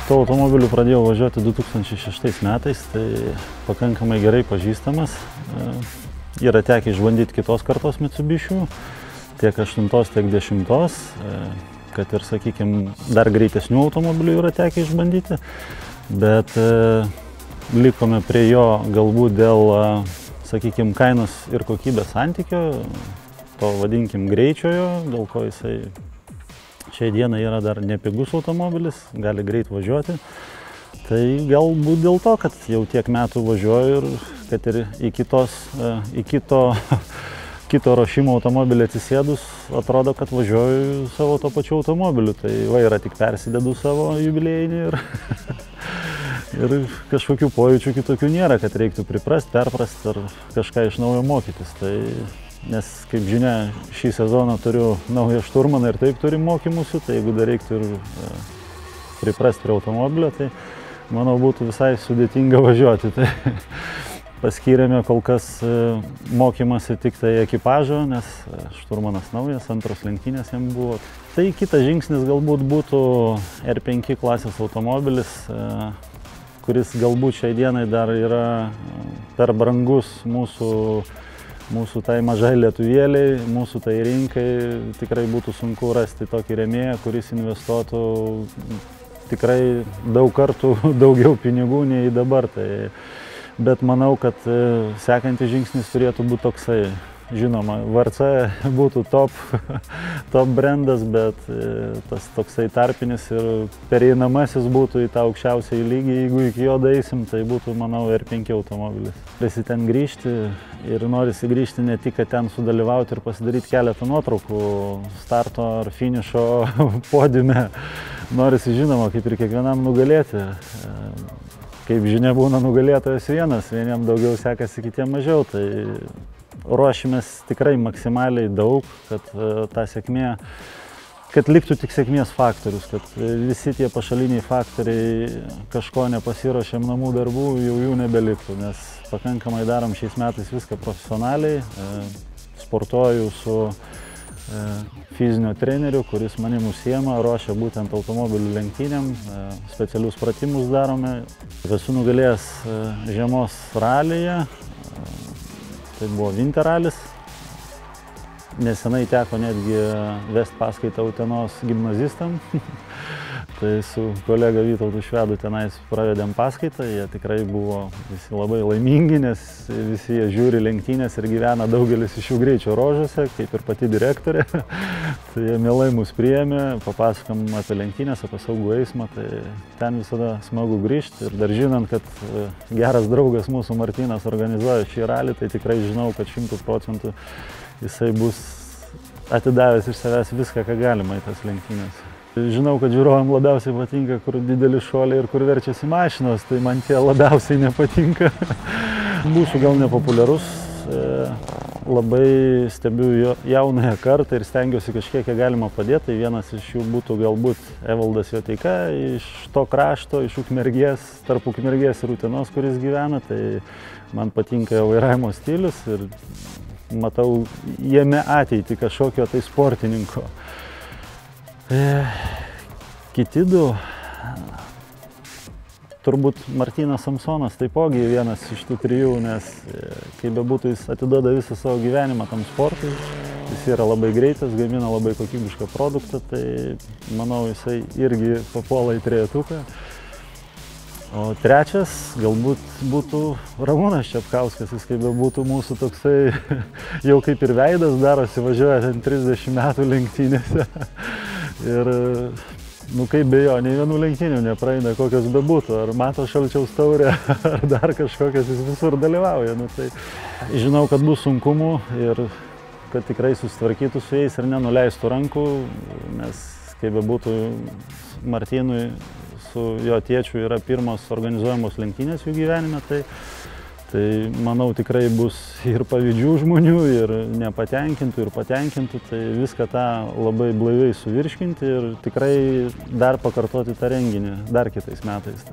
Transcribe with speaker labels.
Speaker 1: Tuo automobiliu pradėjau važiuoti 2006 metais, tai pakankamai gerai pažįstamas. Yra tekę išbandyti kitos kartos Mitsubishių, tiek 8, tiek 10, kad ir, sakykime, dar greitesnių automobilių yra tekę išbandyti, bet likome prie jo galbūt dėl, sakykime, kainos ir kokybės santykio, to vadinkim greičiojo, dėl ko jisai šiai dienai yra dar nepigus automobilis, gali greit važiuoti. Tai galbūt dėl to, kad jau tiek metų važiuoju ir kad ir į kito ruošimo automobilį atsisėdus, atrodo, kad važiuoju savo to pačiu automobiliu. Tai vairą tik persidedu savo jubiliejinį ir kažkokių pojūčių kitokių nėra, kad reiktų priprast, perprast ar kažką iš naujo mokytis. Nes, kaip žinia, šį sezoną turiu naują šturmaną ir taip turim mokymusių, tai jeigu dar reiktų ir priprast prie automobilio, tai manau būtų visai sudėtinga važiuoti. Tai paskyrėme kol kas mokymasi tik tai ekipažo, nes šturmanas naujas, antros lenktynės jam buvo. Tai kitas žingsnis galbūt būtų R5 klasės automobilis, kuris galbūt šiai dienai dar yra per brangus mūsų tai mažai lietuvėliai, mūsų tai rinkai. Tikrai būtų sunku rasti tokį rėmėją, kuris investuotų tikrai daug kartų daugiau pinigų nei dabar. Bet manau, kad sekantis žingsnis turėtų būti toksai. Žinoma, VRC būtų top brandas, bet tas toksai tarpinis ir pereinamasis būtų į tą aukščiausią lygį. Jeigu iki jo daeisim, tai būtų, manau, R5 automobilis. Norisi ten grįžti ir norisi grįžti ne tik, kad ten sudalyvauti ir pasidaryti keletą nuotraukų starto ar finišo podiume. Norisi, žinoma, kaip ir kiekvienam nugalėti. Kaip žinia, būna nugalėtojas vienas, vieniem daugiau sekasi, kitiem mažiau. Tai ruošimės tikrai maksimaliai daug, kad ta sėkmė, kad liktų tik sėkmės faktorius, kad visi tie pašaliniai faktoriai kažko nepasiruošėm namų darbų, jau jų nebeliktų, nes pakankamai darom šiais metais viską profesionaliai. Sportuoju su fizinio treneriu, kuris manim užsiema, ruošia būtent automobilių lenktynėm, specialius pratimus darome. Esu nugalėjęs žiemos ralyje. Tai buvo Winter ralis. Nesenai teko netgi vesti paskaitą Utenos gimnazistam. Tai su kolega Vytautu Švedu tenais pravedėm paskaitą. Jie tikrai buvo visi labai laimingi, nes visi jie žiūri lenktynės ir gyvena daugelis iš jų greičio ruožuose, kaip ir pati direktorė. Tai jie mielai mus priėmė, papasakam apie lenktynės, apie saugų eismą. Tai ten visada smagu grįžti. Ir dar žinant, kad geras draugas mūsų Martynas organizuoja šį ralį, tai tikrai žinau, kad 100% jisai bus atidavęs iš savęs viską, ką galima į tas lenktynės. Žinau, kad žiūrovam labiausiai patinka, kur dideli šuoliai ir kur verčiasi mašinos, tai man tie labiausiai nepatinka. Būsiu gal nepopuliarus, labai stebiu jaunąją kartą ir stengiuosi kažkiek galima padėti. Tai vienas iš jų būtų galbūt Evaldas Joteika iš to krašto, iš Ukmergės, tarp Ukmergės ir Utenos, kuris gyvena. Tai man patinka jo vairavimo stilius ir matau jame ateitį kažkokio tai sportininko. Kiti du, turbūt Martynas Samsonas taipogi vienas iš tų trijų, nes kaip bebūtų, jis atiduoda visą savo gyvenimą tam sportui. Jis yra labai greitas, gamina labai kokybišką produktą, tai manau jisai irgi papuola į trejetuką. O trečias galbūt būtų Ramūnas Čepkauskas, jis kaip bebūtų mūsų toksai jau kaip ir veidas darosi, važiuoja ten 30 metų lenktynėse. Ir, kaip be jo, nei vienų lenktynių nepraeina, kokios bebūtų, ar Mato Šalčiaus taurė, ar dar kažkokias, jis visur dalyvauja. Tai žinau, kad bus sunkumų ir kad tikrai susitvarkytų su jais ir nenuleistų rankų, nes kaip bebūtų, Martynui su jo tėčiu yra pirmos organizuojamos lenktynės jų gyvenime, tai manau tikrai bus ir pavydžių žmonių, ir nepatenkintų, ir patenkintų, tai viską tą labai blaiviai suvirškinti ir tikrai dar pakartoti tą renginį dar kitais metais.